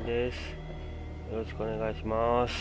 んです。よろしくお願いします。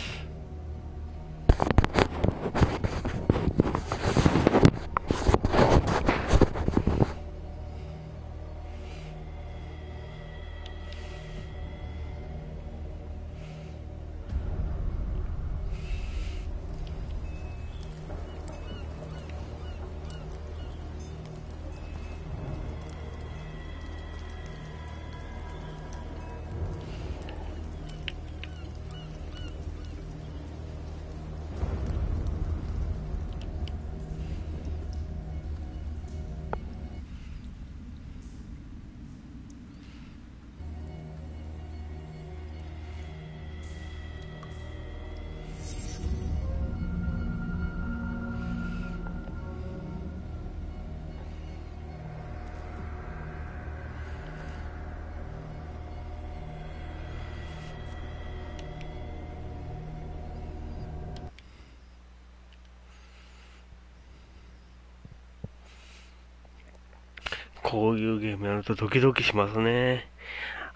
こういうゲームやるとドキドキしますね。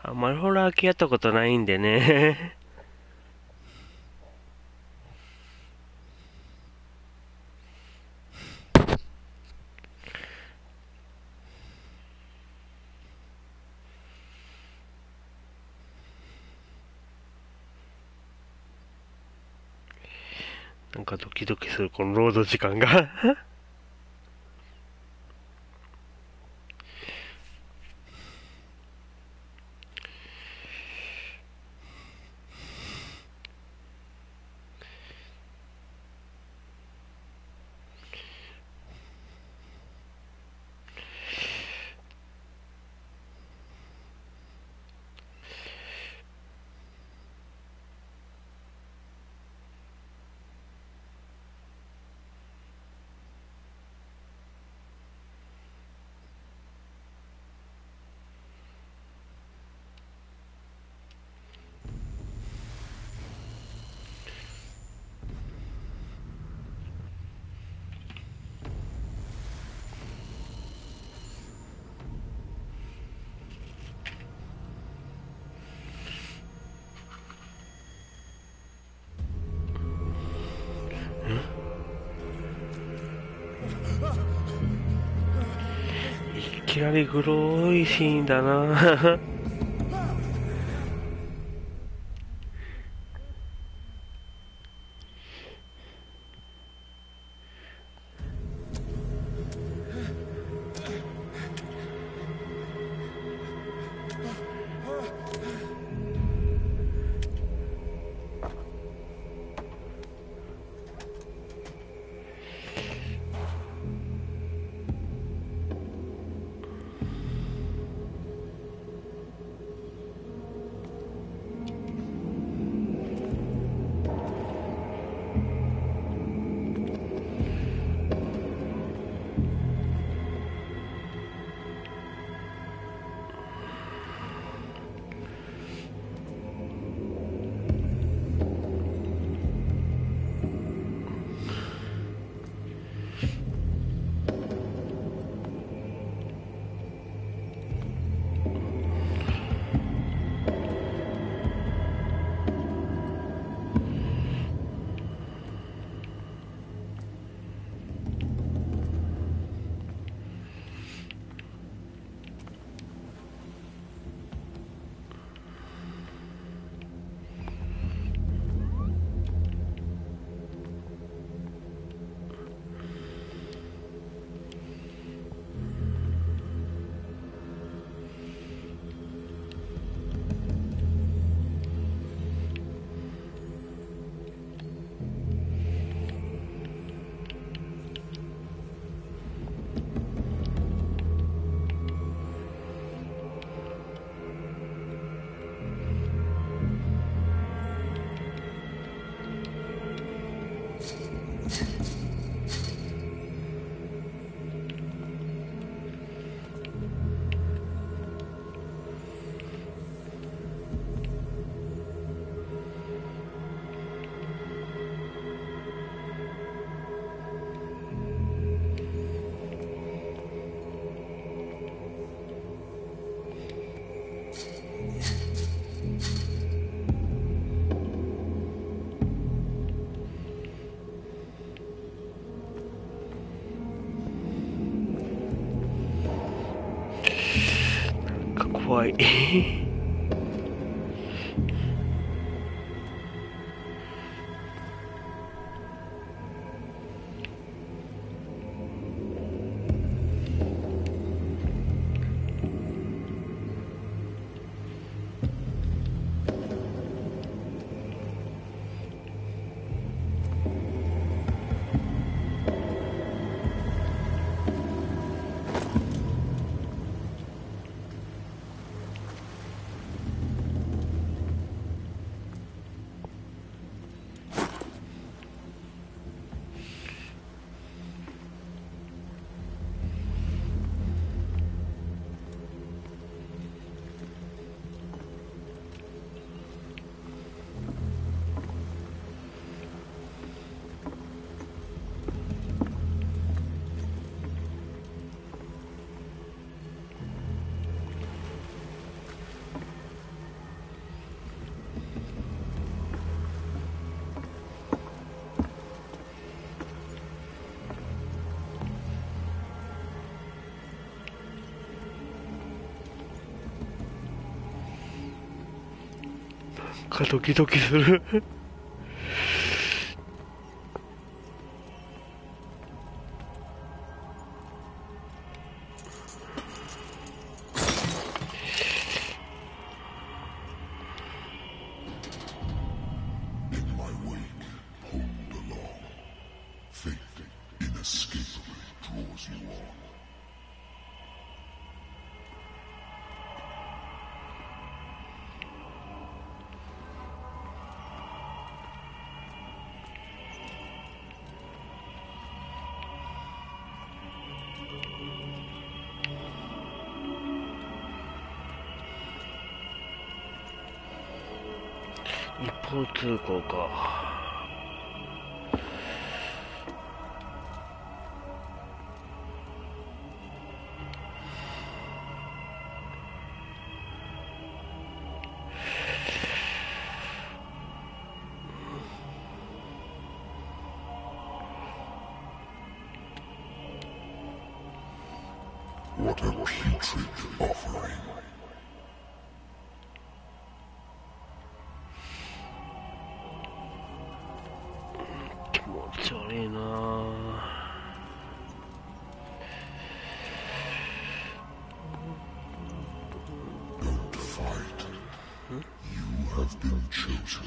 あんまりホラー系やったことないんでね。なんかドキドキするこのロード時間がいきなりグロいシーンだな怖い。ドキドキする。一方通行か。What a putrid offering. 気持ち悪いなぁ。Don't fight. You have been chosen.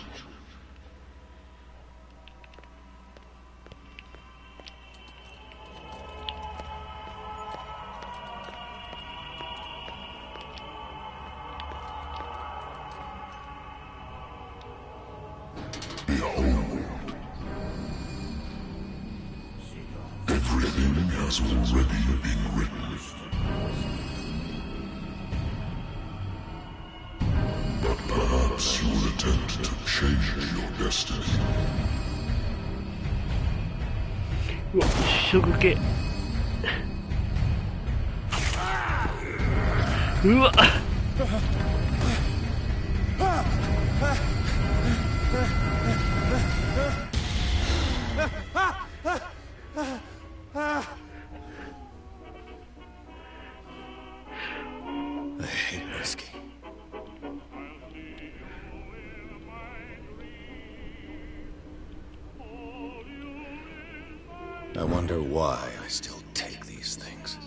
Everything has already been written. But perhaps you will attempt to change your destiny. うわ、食系。うわっ。I hate whiskey. I wonder why I still take these things.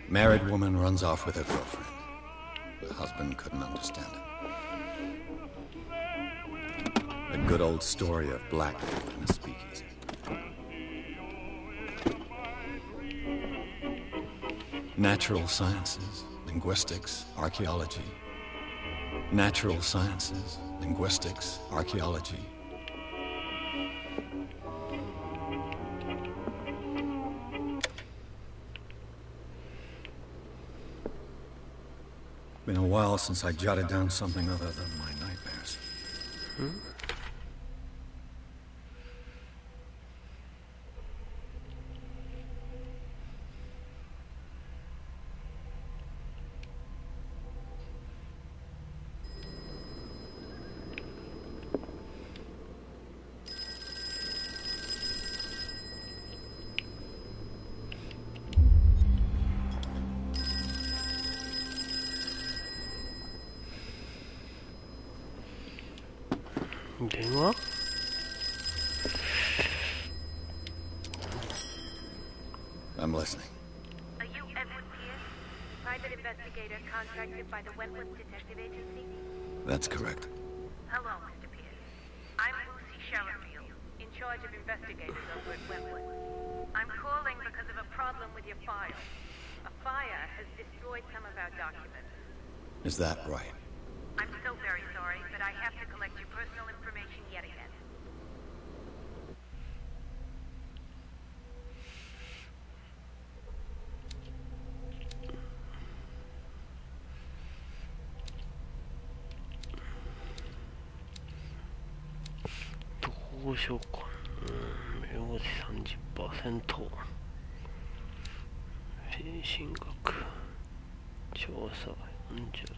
Married woman runs off with her girlfriend. The husband couldn't understand it. A good old story of black people in a speakeasy. Natural sciences, linguistics, archaeology. Natural sciences, linguistics, archaeology. Been a while since I jotted down something other than my nightmares. 電話？ I'm listening. Are you Edward Pierce, private investigator contracted by the Wentworth Detective Agency? That's correct. Hello, Mr. Pierce. I'm Lucy Sherrifield, in charge of investigators over at Wentworth. I'm calling because of a problem with your file. A fire has destroyed some of our documents. Is that right? I'm so very sorry, but I have to collect your personal information yet again.どうしようか。名簿で30%。精神学。調査40。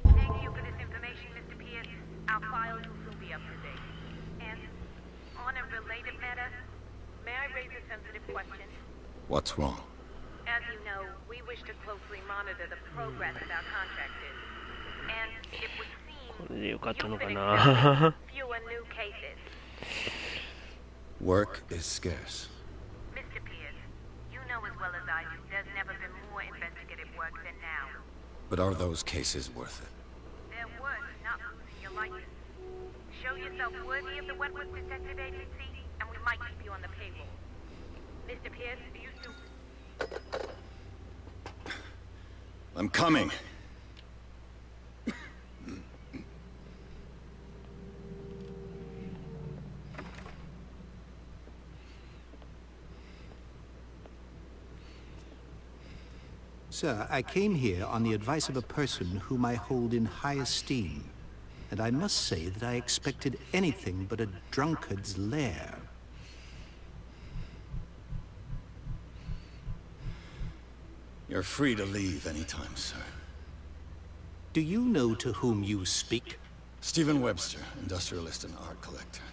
Thank you for this information, Mr. Pierce. Our files will soon be up to date. And on a related matter, may I raise a sensitive question? What's wrong? As you know, we wish to closely monitor the progress of our contractors. And it would seem これでよかったの you've か been な。 accepting fewer new cases. Work is scarce. Mr. Pierce, you know as well as I do, there's never been more investigative work than now. But are those cases worth it? They're worth not losing your license. Show yourself worthy of the Wentworth Detective Agency, and we might keep you on the payroll. Mr. Pierce, do you still... I'm coming. Sir, I came here on the advice of a person whom I hold in high esteem, and I must say that I expected anything but a drunkard's lair. You're free to leave anytime, sir. Do you know to whom you speak? Stephen Webster, industrialist and art collector.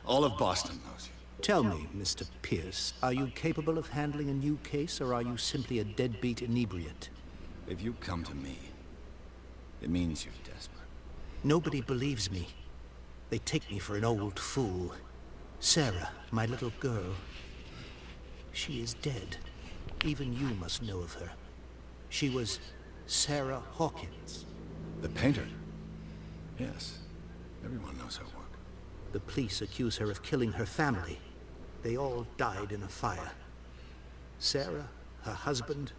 All of Boston knows you. Tell me, Mr. Pierce, are you capable of handling a new case, or are you simply a deadbeat inebriate? If you come to me, it means you're desperate. Nobody believes me. They take me for an old fool. Sarah, my little girl, she is dead. Even you must know of her. She was Sarah Hawkins. The painter? Yes. Everyone knows her work. The police accuse her of killing her family. They all died in a fire. Sarah, her husband,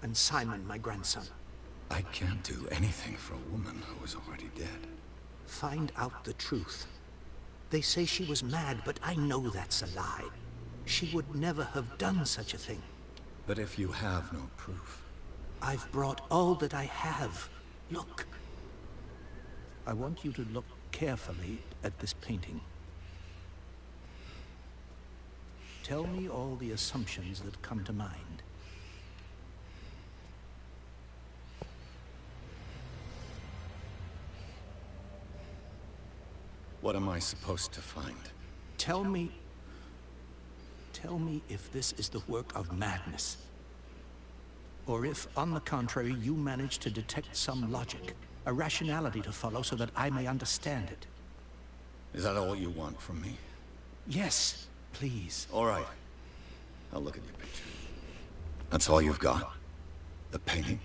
and Simon, my grandson. I can't do anything for a woman who is already dead. Find out the truth. They say she was mad, but I know that's a lie. She would never have done such a thing. But if you have no proof... I've brought all that I have. Look. I want you to look carefully at this painting. Tell me all the assumptions that come to mind. What am I supposed to find? Tell me if this is the work of madness. Or if, on the contrary, you manage to detect some logic, a rationality to follow so that I may understand it. Is that all you want from me? Yes, please. All right. I'll look at your picture. That's all you've got? The painting?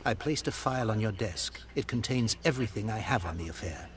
I placed a file on your desk. It contains everything I have on the affair.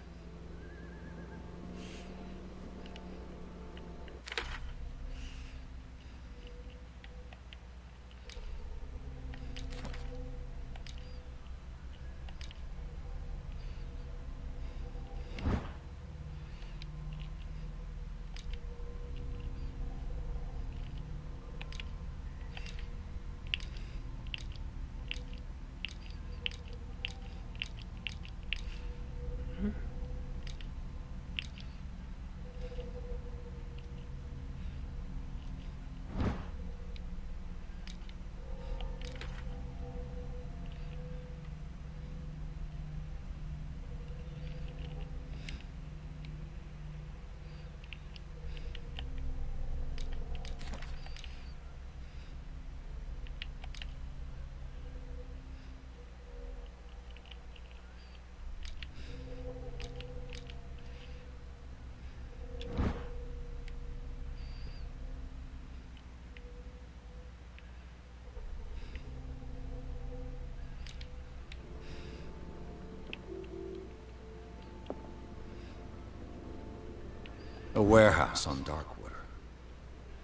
A warehouse on Darkwater.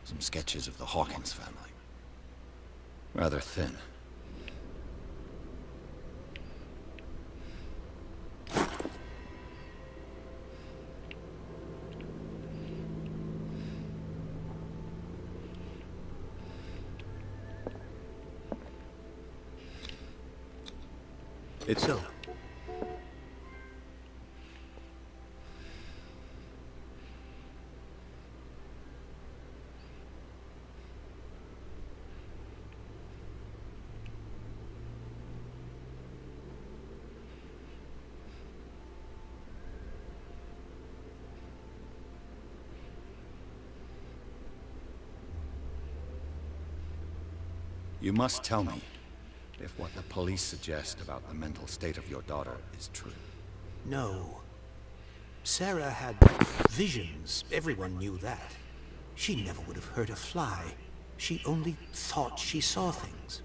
Some sketches of the Hawkins family. Rather thin. It's So, you must tell me if what the police suggest about the mental state of your daughter is true. no. Sarah had visions. Everyone knew that. She never would have hurt a fly. She only thought she saw things.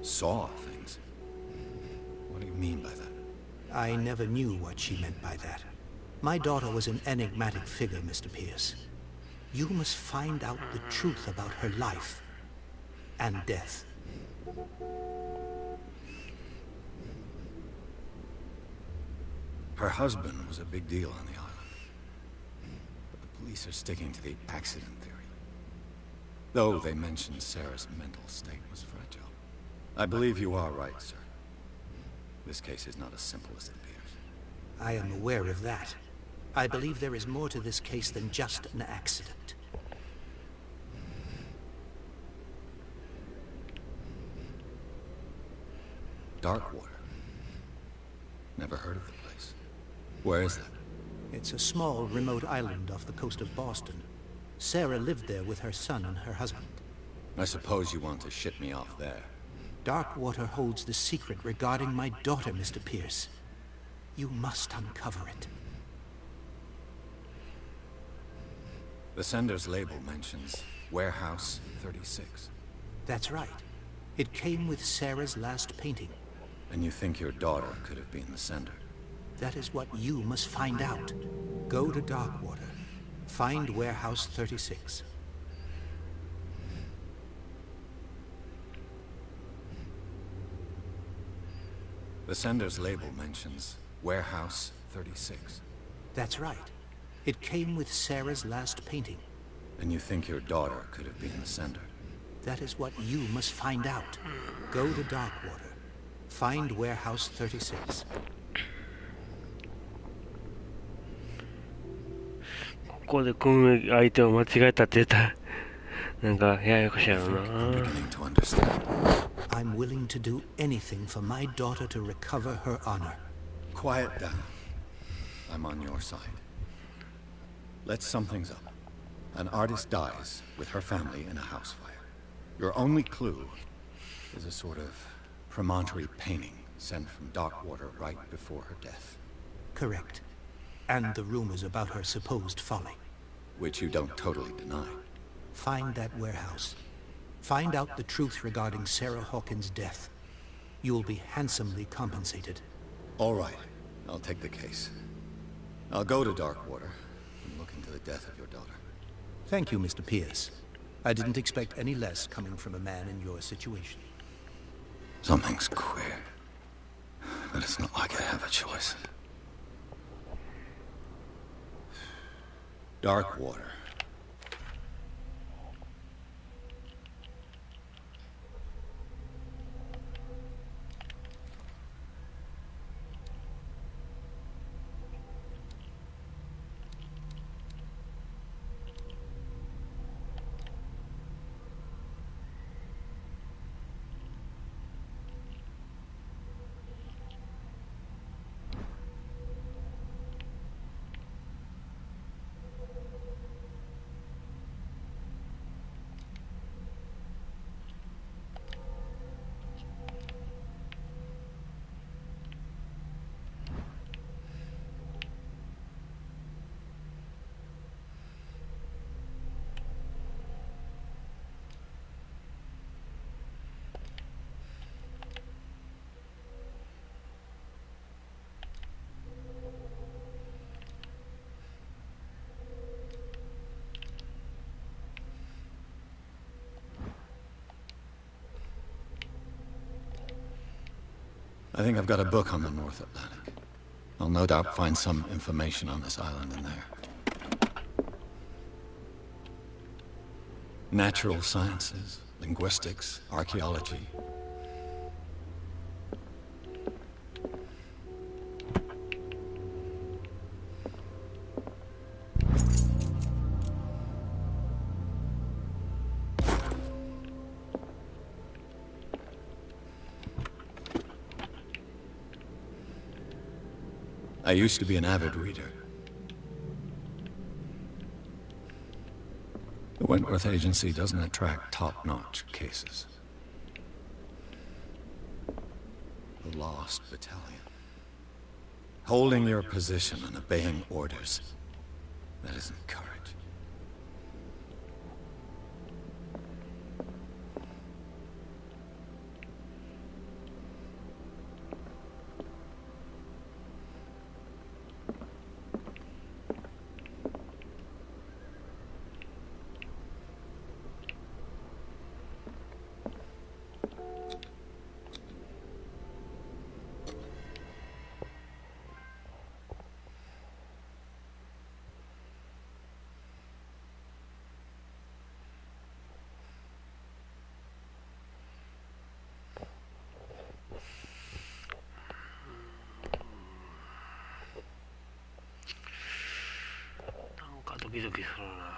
Saw things? What do you mean by that? I never knew what she meant by that. My daughter was an enigmatic figure, Mr. Pierce. You must find out the truth about her life and death. Her husband was a big deal on the island. But the police are sticking to the accident theory. Though they mentioned Sarah's mental state was fragile. I believe you are right, sir. This case is not as simple as it appears. I am aware of that. I believe there is more to this case than just an accident. Darkwater. Never heard of the place. Where is that? It's a small, remote island off the coast of Boston. Sarah lived there with her son and her husband. I suppose you want to ship me off there. Darkwater holds the secret regarding my daughter, Mr. Pierce. You must uncover it. The sender's label mentions Warehouse 36. That's right. It came with Sarah's last painting. And you think your daughter could have been the sender? That is what you must find out. Go to Darkwater. Find Warehouse 36. The sender's label mentions Warehouse 36. That's right. It came with Sarah's last painting. And you think your daughter could have been the sender? That is what you must find out. Go to Darkwater. Find Warehouse 36. ここで組む相手を間違えたって言ったらなんかややこしいやろ I'm な。 beginning to understand. I'm willing to do anything for my daughter to recover her honor. Quiet down. I'm on your side. Let's sum things up. An artist dies with her family in a house fire. Your only clue is a sort of promontory painting sent from Darkwater right before her death. Correct. And the rumors about her supposed folly. Which you don't totally deny. Find that warehouse. Find out the truth regarding Sarah Hawkins' death. You will be handsomely compensated. All right. I'll take the case. I'll go to Darkwater and look into the death of your daughter. Thank you, Mr. Pierce. I didn't expect any less coming from a man in your situation. Something's queer. But it's not like I have a choice. Darkwater. I think I've got a book on the North Atlantic. I'll no doubt find some information on this island in there. Natural sciences, linguistics, archaeology. I used to be an avid reader. The Wentworth Agency doesn't attract top-notch cases. The Lost Battalion. Holding your position and obeying orders. That isn't courage.ドキドキするな。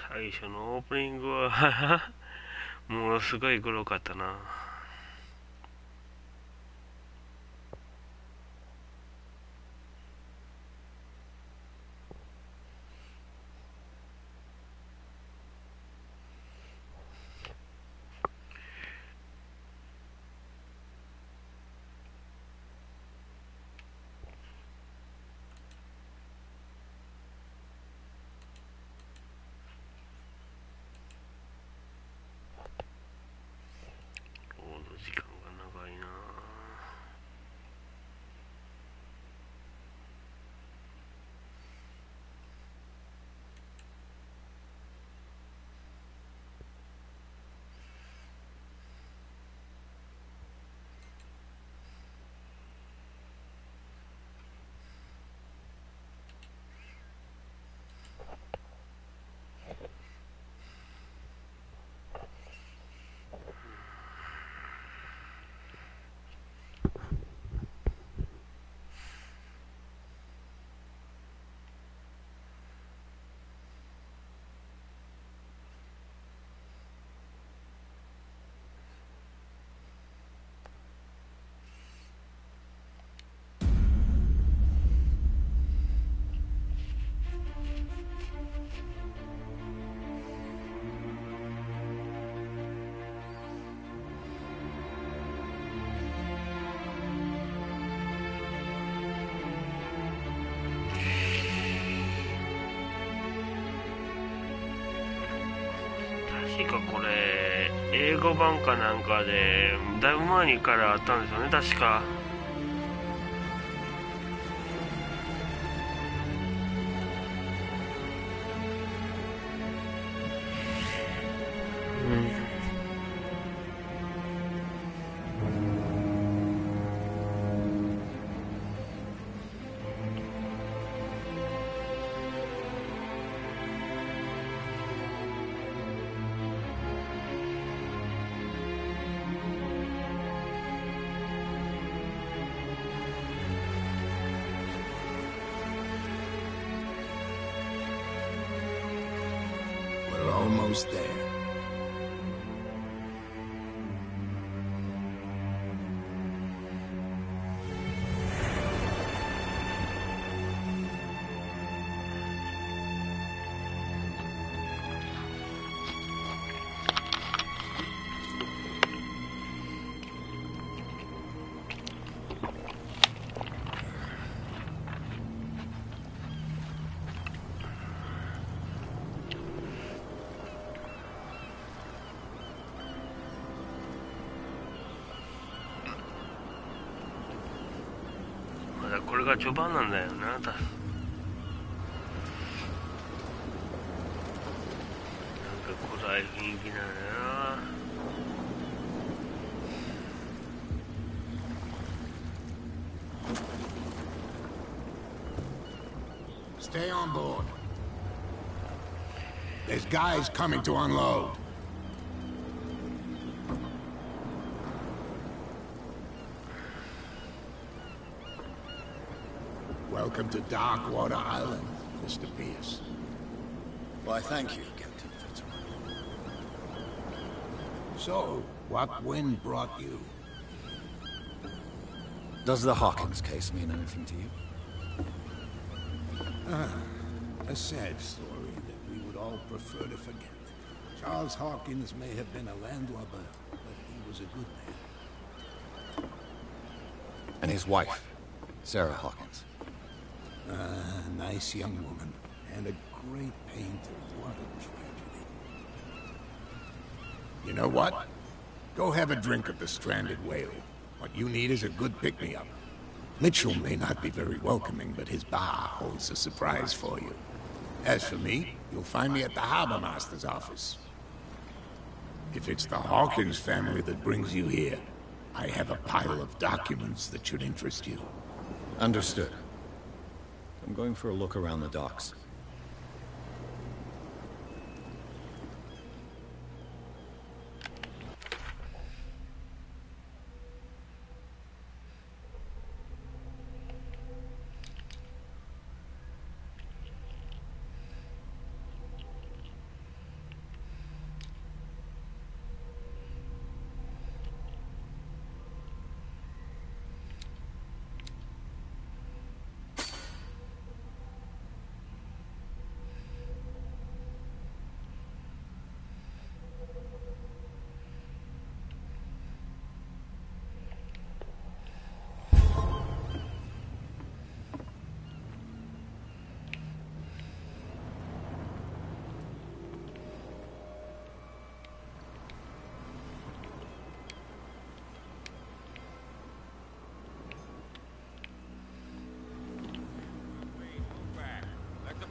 最初のオープニングはものすごいグロかったな。確かこれ英語版かなんかでだいぶ前にからあったんですよね、確か。We're almost there.これが序盤なんだよな。なんか暗い雰囲気なんだよな。Stay on board. There's guys coming to unload. Welcome to Darkwater Island, Mr. Pierce. Why, thank you, Captain Fitzroy. So, what wind brought you? Does the Hawkins case mean anything to you? A sad story that we would all prefer to forget. Charles Hawkins may have been a landlubber, but he was a good man. And his wife, Sarah Hawkins. Nice young woman, and a great painter. What a tragedy. You know what? Go have a drink of the stranded whale. What you need is a good pick-me-up. Mitchell may not be very welcoming, but his bar holds a surprise for you. As for me, you'll find me at the Harbor Master's office. If it's the Hawkins family that brings you here, I have a pile of documents that should interest you. Understood. I'm going for a look around the docks.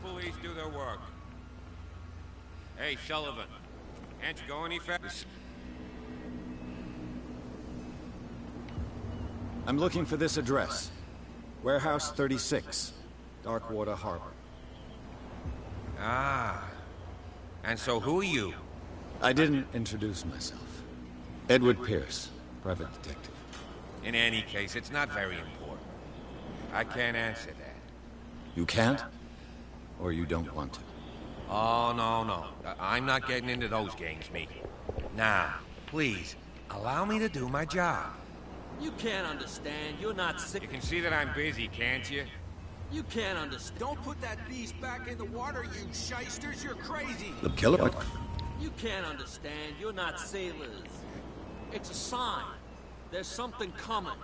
Police do their work. Hey, Sullivan, can't you go any faster? I'm looking for this address. Warehouse 36, Darkwater Harbor. Ah. And so who are you? I didn't introduce myself. Edward Pierce, private detective. In any case, it's not very important. I can't answer that. You can't? Or you don't want to? Oh, no. I'm not getting into those games, me. Now, please, allow me to do my job. You can't understand. You're not sick. You can see that I'm busy, can't you? You can't understand. Don't put that beast back in the water, you shysters. You're crazy. The killer? You can't understand. You're not sailors. It's a sign. There's something coming.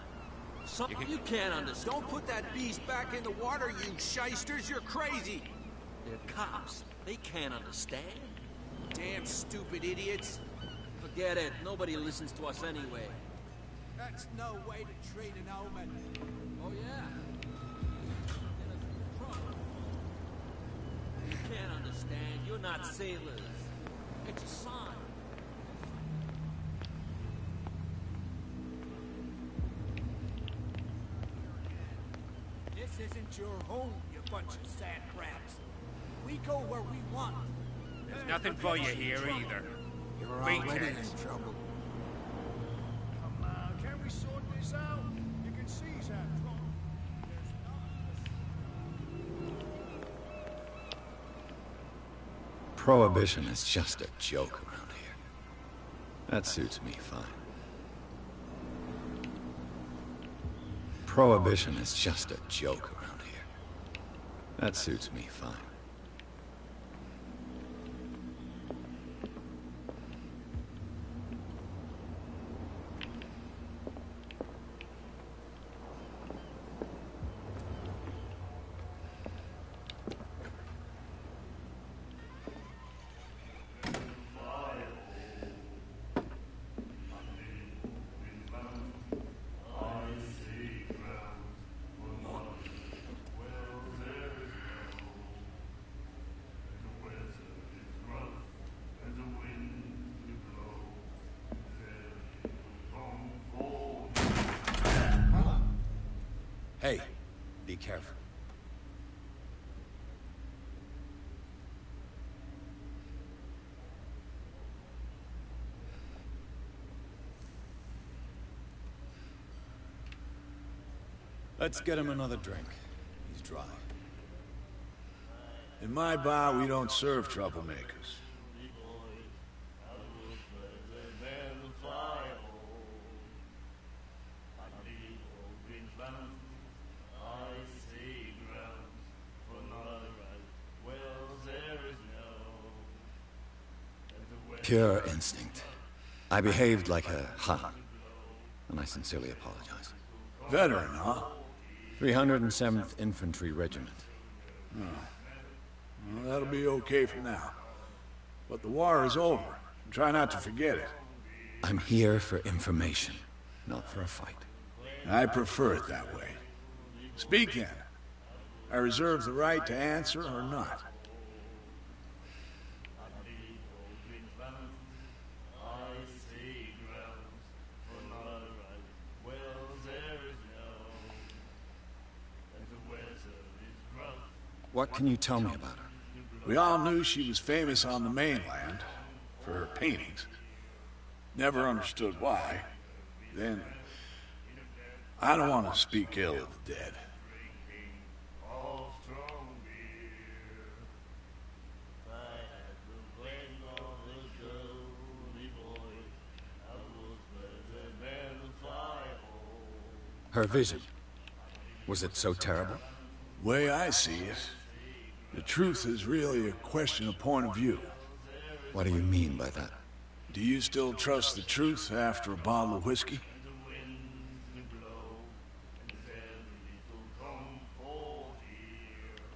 You can't understand. Don't put that beast back in the water, you shysters. You're crazy. They're cops. They can't understand. damn stupid idiots. Forget it. Nobody listens to us anyway. That's no way to treat an omen. Oh, yeah? You can't understand. You're not sailors. It's a sign. This isn't your home, you bunch of sand crabs. We go where we want. There's nothing for you here either. You're already in Retards. trouble. Come on, can we sort this out? You can seize that drunk. Prohibition is just a joke around here. That suits me fine. Prohibition is just a joke around here. That suits me fine. Hey, be careful. Let's get him another drink. He's dry. In my bar, we don't serve troublemakers. Pure instinct. I behaved like a Hun, and I sincerely apologize. Veteran, huh? 307th Infantry Regiment. Well, that'll be okay for now. But the war is over. Try not to forget it. I'm here for information, not for a fight. I prefer it that way. Speak then. I reserve the right to answer or not. What can you tell me about her? We all knew she was famous on the mainland for her paintings. Never understood why. Then, I don't want to speak ill of the dead. Her vision. Was it so terrible? Way I see it, the truth is really a question of point of view. What do you mean by that? Do you still trust the truth after a bottle of whiskey?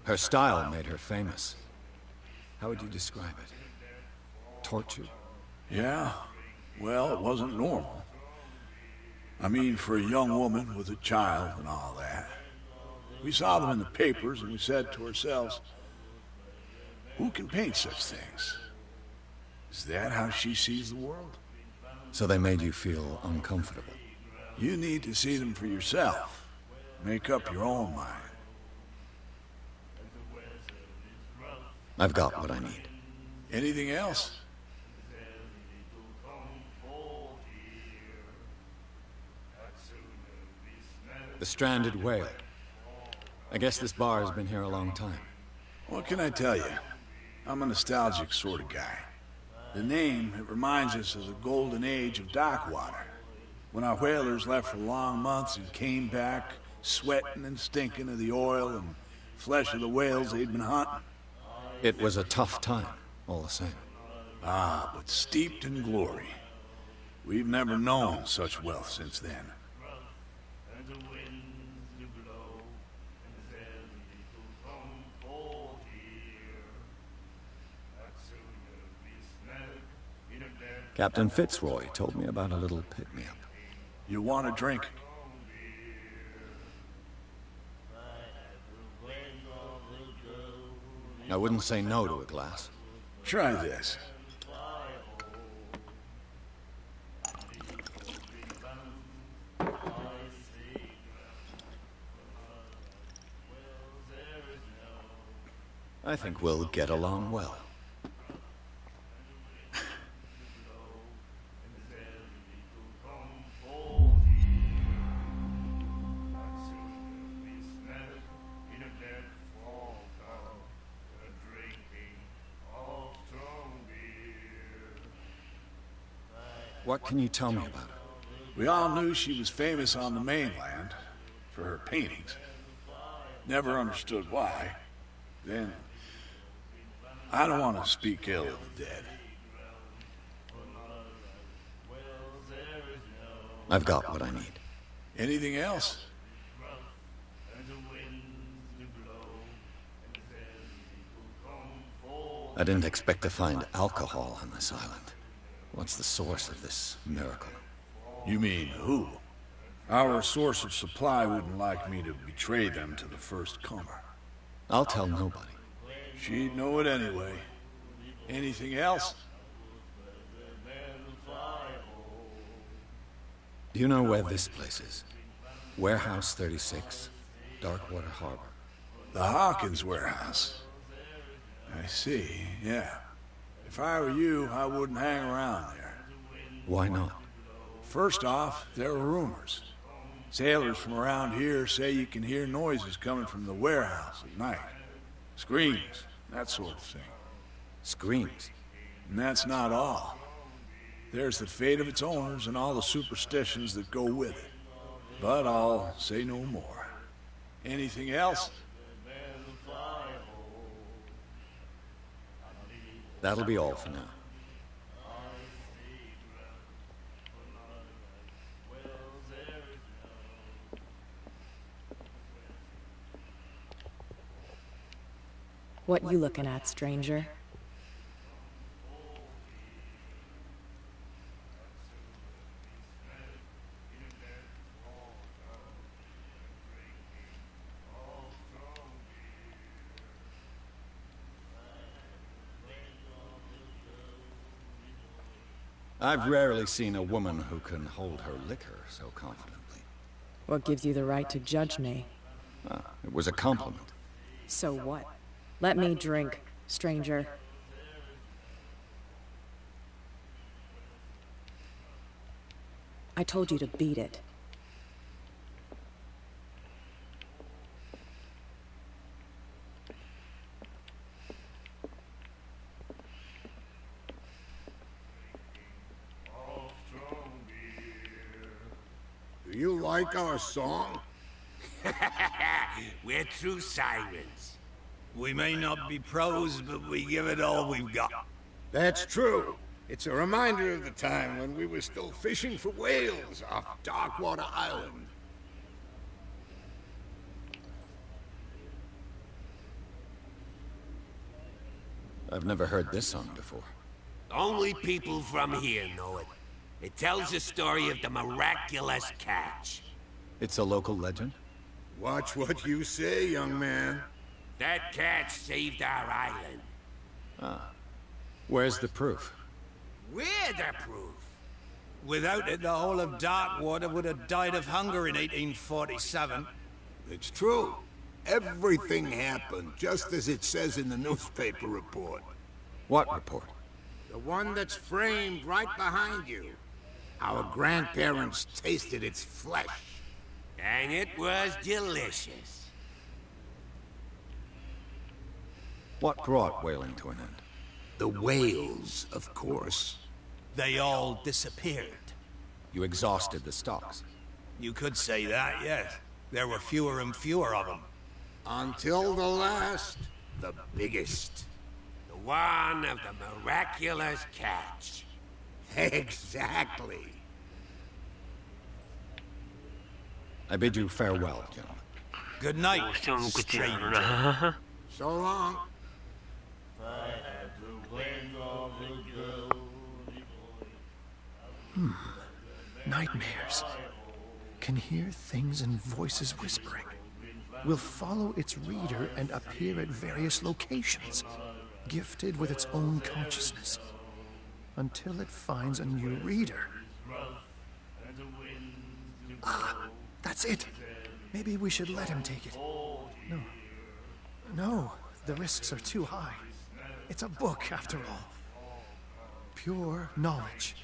Her style made her famous. How would you describe it? Torture? Yeah. Well, it wasn't normal. I mean, for a young woman with a child and all that. We saw them in the papers and we said to ourselves, who can paint such things? Is that how she sees the world? So they made you feel uncomfortable? You need to see them for yourself. Make up your own mind. I've got what I need. Anything else? The stranded whale. I guess this bar has been here a long time. What can I tell you? I'm a nostalgic sort of guy. The name, it reminds us of the golden age of dock water. When our whalers left for long months and came back, sweating and stinking of the oil and flesh of the whales they'd been hunting. It was a tough time, all the same. Ah, but steeped in glory. We've never known such wealth since then. Captain Fitzroy told me about a little pick-me-up. You want a drink? I wouldn't say no to a glass. Try this. I think we'll get along well. What can you tell me about her? We all knew she was famous on the mainland for her paintings. Never understood why. Then, I don't want to speak ill of the dead. I've got what I need. Anything else? I didn't expect to find alcohol on this island. What's the source of this miracle? You mean who? Our source of supply wouldn't like me to betray them to the first comer. I'll tell nobody. She'd know it anyway. Anything else? Do you know where this place is? Warehouse 36, Darkwater Harbor. The Hawkins warehouse. I see, yeah. If I were you, I wouldn't hang around there. Why not? First off, there are rumors. Sailors from around here say you can hear noises coming from the warehouse at night. Screams, that sort of thing. Screams? And that's not all. There's the fate of its owners and all the superstitions that go with it. But I'll say no more. Anything else? That'll be all for now. What you looking at, stranger? I've rarely seen a woman who can hold her liquor so confidently. What gives you the right to judge me? It was a compliment. So what? Let me drink, stranger. I told you to beat it. Do you like our song? We're true sirens. We may not be pros, but we give it all we've got. That's true. It's a reminder of the time when we were still fishing for whales off Darkwater Island. I've never heard this song before. Only people from here know it. It tells the story of the miraculous catch. It's a local legend? Watch what you say, young man. That catch saved our island. Where's the proof? We're the proof. Without it, the whole of Darkwater would have died of hunger in 1847. It's true. Everything happened just as it says in the newspaper report. What report? The one that's framed right behind you. Our grandparents tasted its flesh. And it was delicious. What brought whaling to an end? The whales, of course. They all disappeared. You exhausted the stocks. You could say that, yes. There were fewer and fewer of them. Until the last, the biggest. The one of the miraculous catch. Exactly. I bid you farewell, gentlemen. Good night, どうしても無口なの stranger. な。 So long. Nightmares. Can hear things and voices whispering. Will follow its reader and appear at various locations, gifted with its own consciousness, until it finds a new reader. Ah, that's it. Maybe we should let him take it. No. No, the risks are too high. It's a book, after all. Pure knowledge.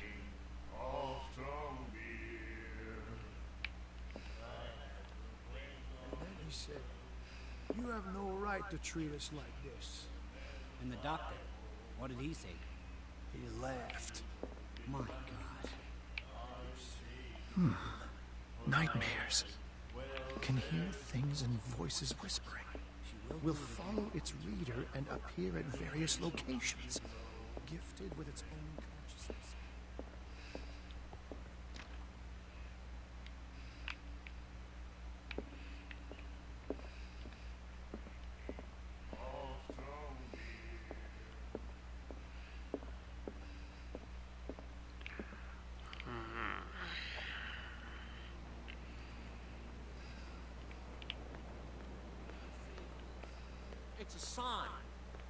And then he said, "You have no right to treat us like this." And the doctor, what did he say? He laughed. My God. Nightmares. Can hear things and voices whispering. Will follow its reader and appear at various locations, gifted with its own consciousness. It's a sign.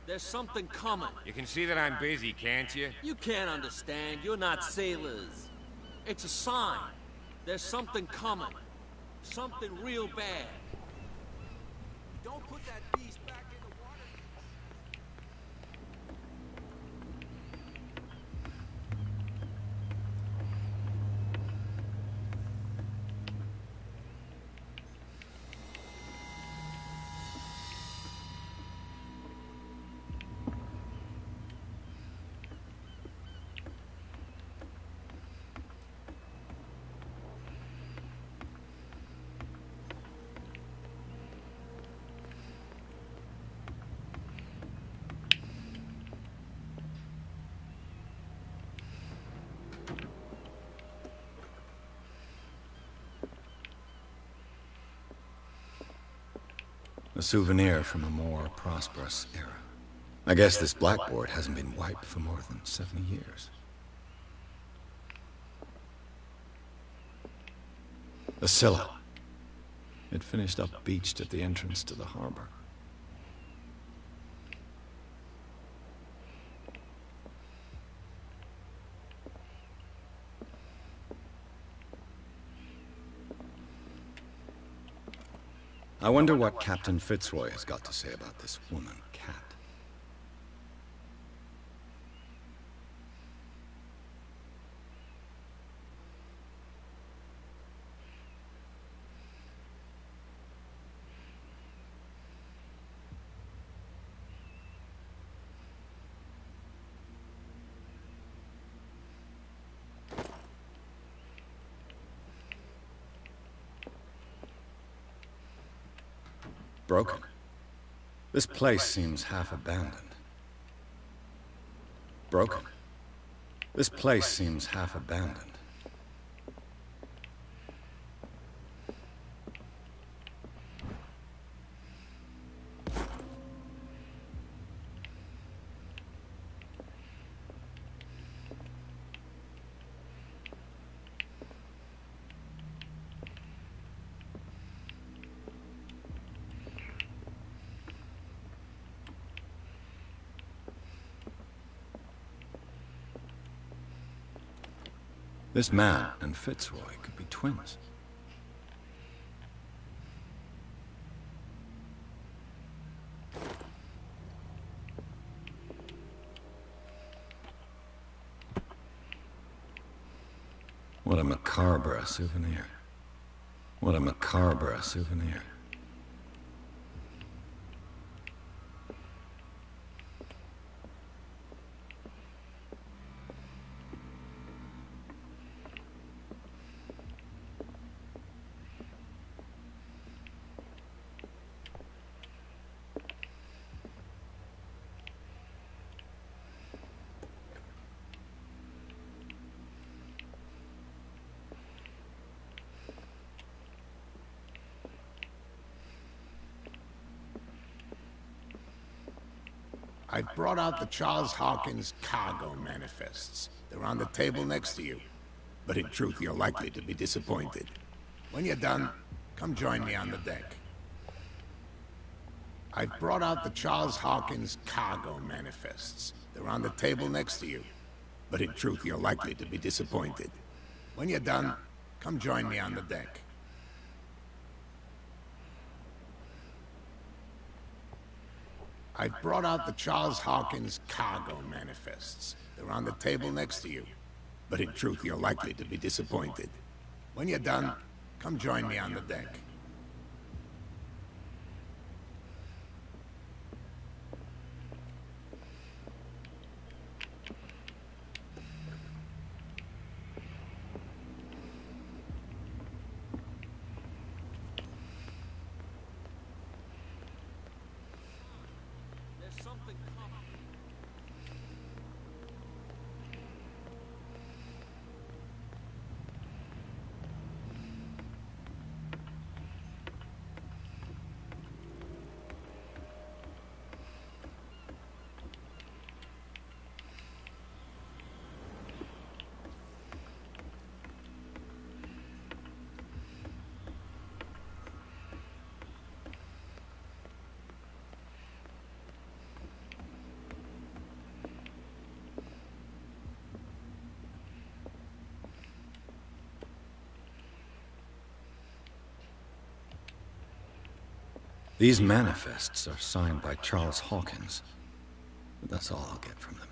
There's something coming. You can see that I'm busy, can't you? You can't understand. You're not sailors. It's a sign. There's something coming. Something real bad. Don't put that beast back in the water. A souvenir from a more prosperous era. I guess this blackboard hasn't been wiped for more than 70 years. A Scylla. It finished up beached at the entrance to the harbor. I wonder what Captain Fitzroy has got to say about this woman, Cat. Broken. This place seems half abandoned. Broken. This place seems half abandoned. This man and Fitzroy could be twins. What a macabre souvenir. What a macabre souvenir. I've brought out the Charles Hawkins cargo manifests. They're on the table next to you. but in truth you're likely to be disappointed. When you're done, come join me on the deck. I've brought out the Charles Hawkins cargo manifests. They're on the table next to you, but in truth you're likely to be disappointed. When you're done, come join me on the deck. I've brought out the Charles Hawkins cargo manifests. They're on the table next to you, but in truth you're likely to be disappointed. When you're done, come join me on the deck. There's something coming. These manifests are signed by Charles Hawkins. But that's all I'll get from them.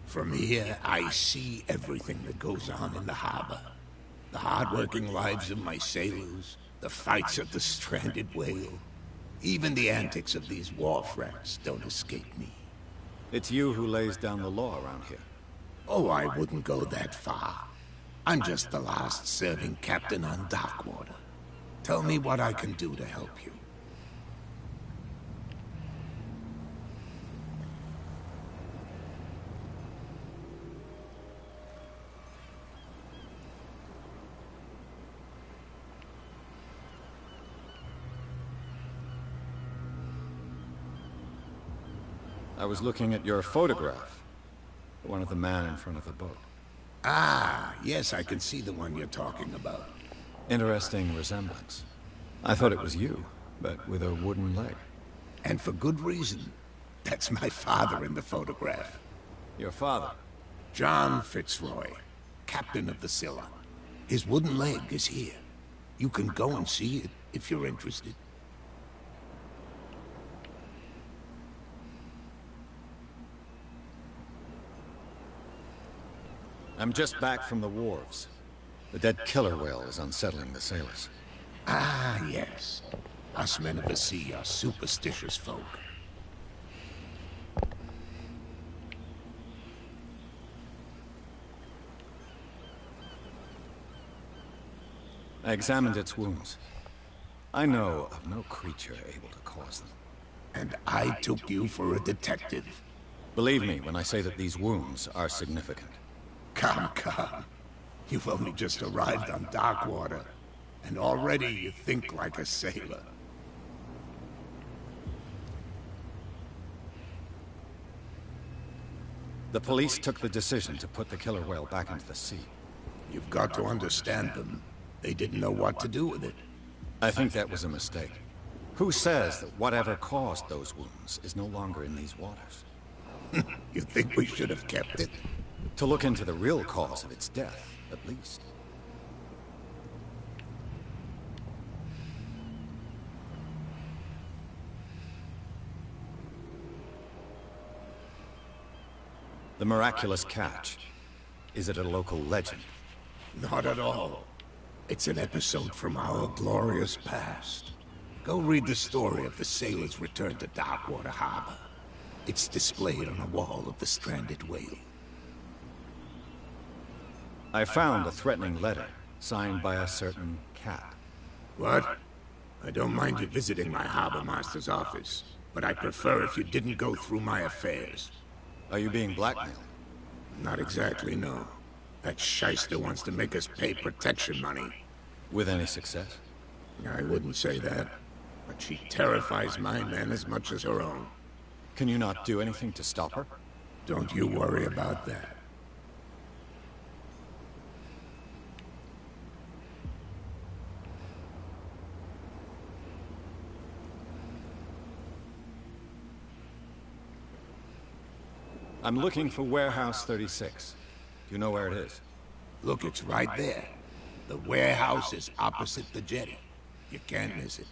From here, I see everything that goes on in the harbor. The hard-working lives of my sailors, the fights of the stranded whale. Even the antics of these wharf rats don't escape me. It's you who lays down the law around here. Oh, I wouldn't go that far. I'm just the last serving captain on Darkwater. Tell me what I can do to help you. I was looking at your photograph. One of the man in front of the boat. Ah, yes, I can see the one you're talking about. Interesting resemblance. I thought it was you, but with a wooden leg. And for good reason. That's my father in the photograph. Your father? John Fitzroy, captain of the Scylla. His wooden leg is here. You can go and see it if you're interested. I'm just back from the wharves. The dead killer whale is unsettling the sailors. Ah, yes. Us men of the sea are superstitious folk. I examined its wounds. I know of no creature able to cause them. And I took you for a detective. Believe me when I say that these wounds are significant. Come, come. You've only just arrived on Darkwater, and already you think like a sailor. The police took the decision to put the killer whale back into the sea. You've got to understand them. They didn't know what to do with it. I think that was a mistake. Who says that whatever caused those wounds is no longer in these waters? You think we should have kept it? To look into the real cause of its death, at least. The miraculous catch. Is it a local legend? Not at all. It's an episode from our glorious past. Go read the story of the sailor's return to Darkwater Harbor. It's displayed on a wall of the stranded whale. I found a threatening letter, signed by a certain cat. What? I don't mind you visiting my harbor master's office, but I prefer if you didn't go through my affairs. Are you being blackmailed? Not exactly, no. That shyster wants to make us pay protection money. With any success? I wouldn't say that, but she terrifies my men as much as her own. Can you not do anything to stop her? Don't you worry about that. I'm looking for Warehouse 36. Do you know where it is? Look, it's right there. The warehouse is opposite the jetty. You can't miss it.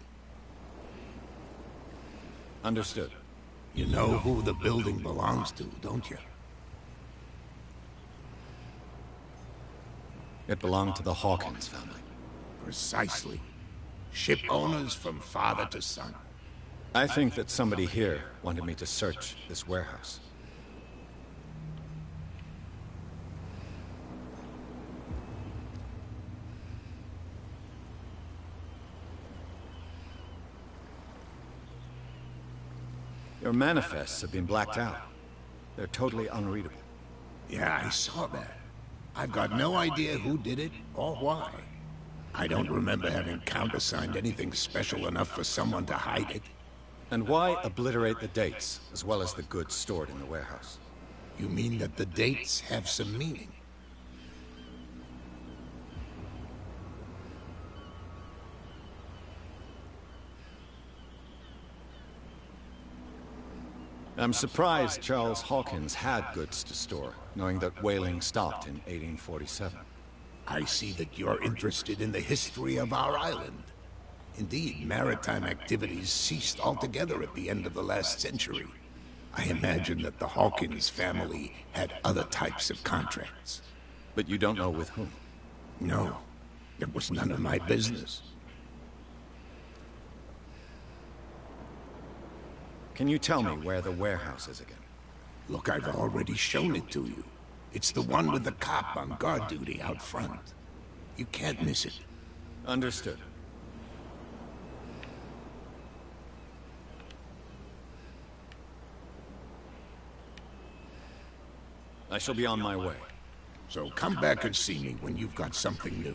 Understood. You know who the building belongs to, don't you? It belonged to the Hawkins family. Precisely. Ship owners from father to son. I think that somebody here wanted me to search this warehouse. Your manifests have been blacked out. They're totally unreadable. Yeah, I saw that. I've got no idea who did it or why. I don't remember having countersigned anything special enough for someone to hide it. And why obliterate the dates, as well as the goods stored in the warehouse? You mean that the dates have some meaning? I'm surprised Charles Hawkins had goods to store, knowing that whaling stopped in 1847. I see that you're interested in the history of our island. Indeed, maritime activities ceased altogether at the end of the last century. I imagine that the Hawkins family had other types of contracts. But you don't know with whom? No, it was none of my business. Can you tell me where the warehouse is again? Look, I've already shown it to you. It's the one with the cop on guard duty out front. You can't miss it. Understood. I shall be on my way. So come back and see me when you've got something new.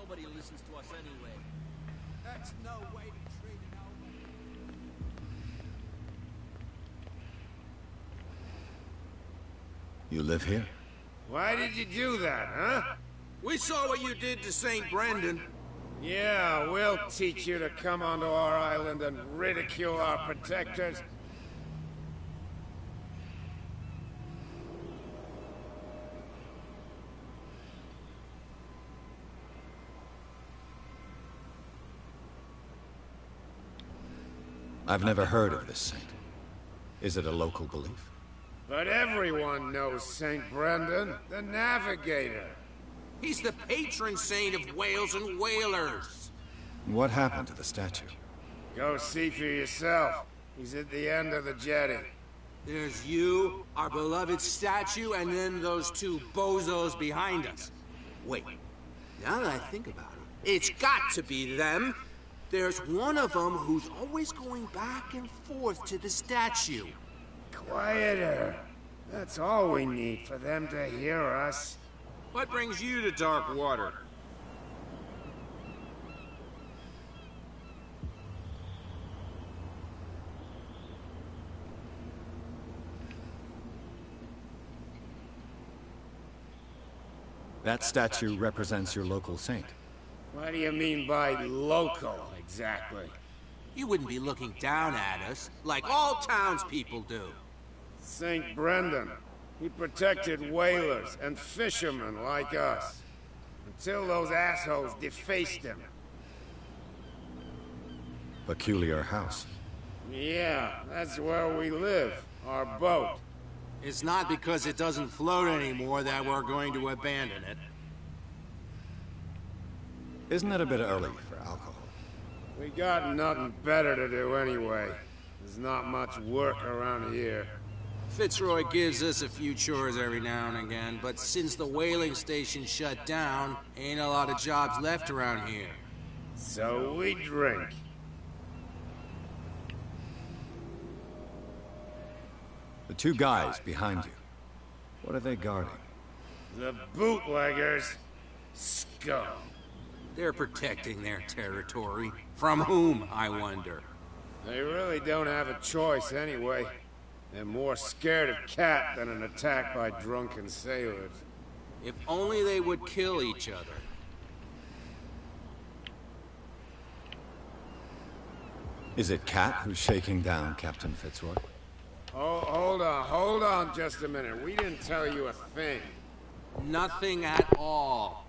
Nobody listens to us anyway. That's no way to treat an old man. You live here? Why did you do that, huh? We saw what you did to St. Brendan. Yeah, we'll teach you to come onto our island and ridicule our protectors. I've never heard of this saint. Is it a local belief? But everyone knows St. Brendan, the Navigator. He's the patron saint of whales and whalers. What happened to the statue? Go see for yourself. He's at the end of the jetty. There's you, our beloved statue, and then those two bozos behind us. Wait, now that I think about it, it's got to be them. There's one of them who's always going back and forth to the statue. Quieter. That's all we need for them to hear us. What brings you to dark water? That statue represents your local saint. What do you mean by local, exactly? You wouldn't be looking down at us, like all townspeople do. St. Brendan. He protected whalers and fishermen like us. Until those assholes defaced him. Peculiar house. Yeah, that's where we live. Our boat. It's not because it doesn't float anymore that we're going to abandon it. Isn't it a bit early for alcohol? We got nothing better to do anyway. There's not much work around here. Fitzroy gives us a few chores every now and again, but since the whaling station shut down, ain't a lot of jobs left around here. So we drink. The two guys behind you. What are they guarding? The bootleggers. Scum. They're protecting their territory. From whom, I wonder? They really don't have a choice anyway. They're more scared of Cat than an attack by drunken sailors. If only they would kill each other. Is it Cat who's shaking down Captain Fitzroy? Oh, hold on just a minute. We didn't tell you a thing. Nothing at all.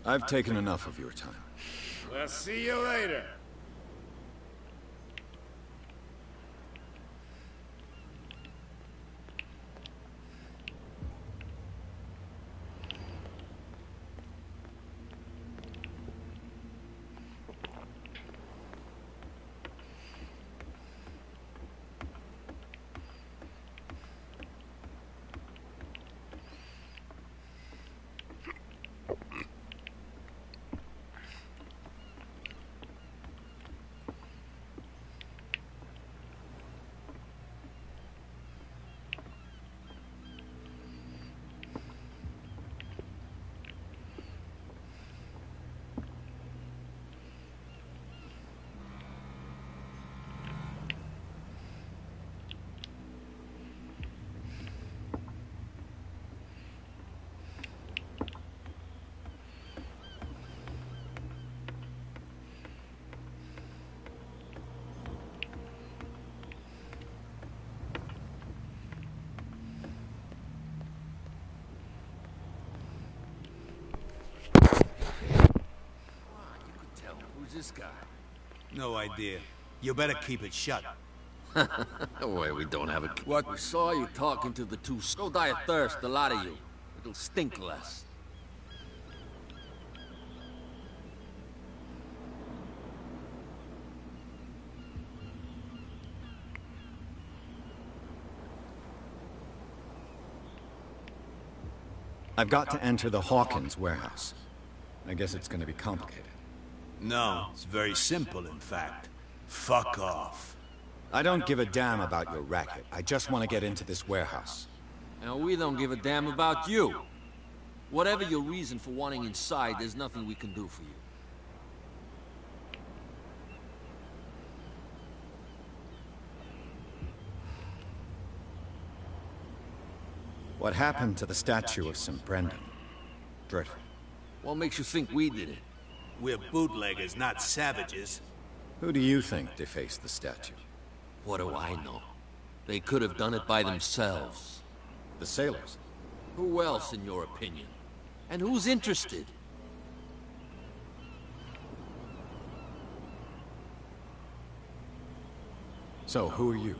I've taken enough of your time. We'll see you later. This guy? No idea. You better keep it shut. Well, we don't have a... What? We saw you talking to the two... Go die of thirst, the lot of you. It'll stink less. I've got to enter the Hawkins warehouse. I guess it's going to be complicated. No, it's very simple, in fact. Fuck off. I don't give a damn about your racket. I just want to get into this warehouse. And we don't give a damn about you. Whatever your reason for wanting inside, there's nothing we can do for you. What happened to the statue of St. Brendan? Dreadful. What makes you think we did it? We're bootleggers, not savages. Who do you think defaced the statue? What do I know? They could have done it by themselves. The sailors? Who else, in your opinion? And who's interested? So, who are you?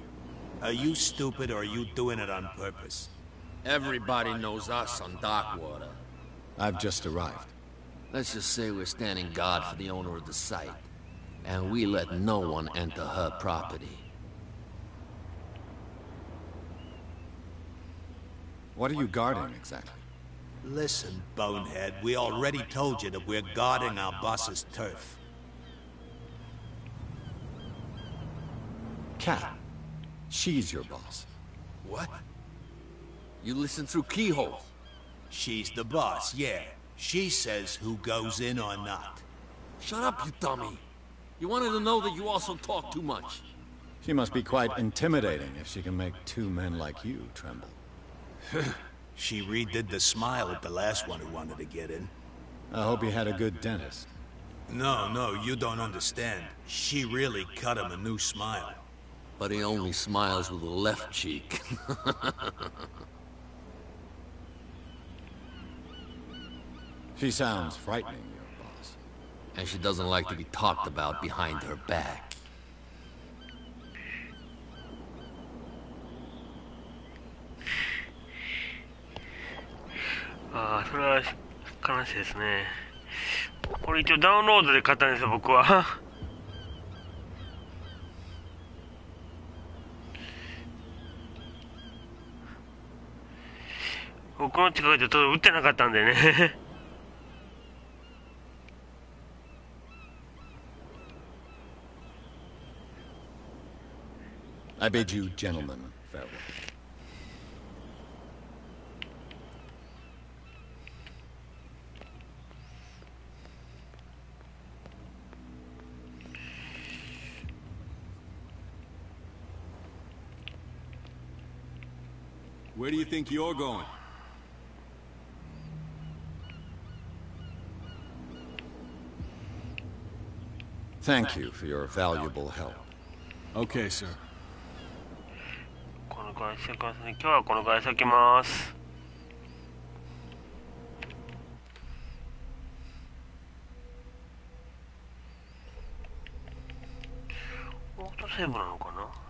Are you stupid or are you doing it on purpose? Everybody knows us on Darkwater. I've just arrived. Let's just say we're standing guard for the owner of the site. And we let no one enter her property. What are you guarding, exactly? Listen, bonehead, we already told you that we're guarding our boss's turf. Cat. She's your boss. What? You listen through keyholes. She's the boss, yeah. She says who goes in or not. Shut up, you dummy. You wanted to know that you also talk too much. She must be quite intimidating if she can make two men like you tremble. She redid the smile at the last one who wanted to get in. I hope he had a good dentist. No, you don't understand. She really cut him a new smile. But he only smiles with the left cheek. She sounds frightening, your boss. And she doesn't like to be talked about behind her back. Ah, それは悲しいですね。これ一応ダウンロードで買ったんですよ、僕は。僕の近くで売ってなかったんでね。I bid you gentlemen farewell. Where do you think you're going? Thank you for your valuable help. Okay, sir. このぐらいしてください。今日はこのぐらい咲きます。オートセーブなのかな。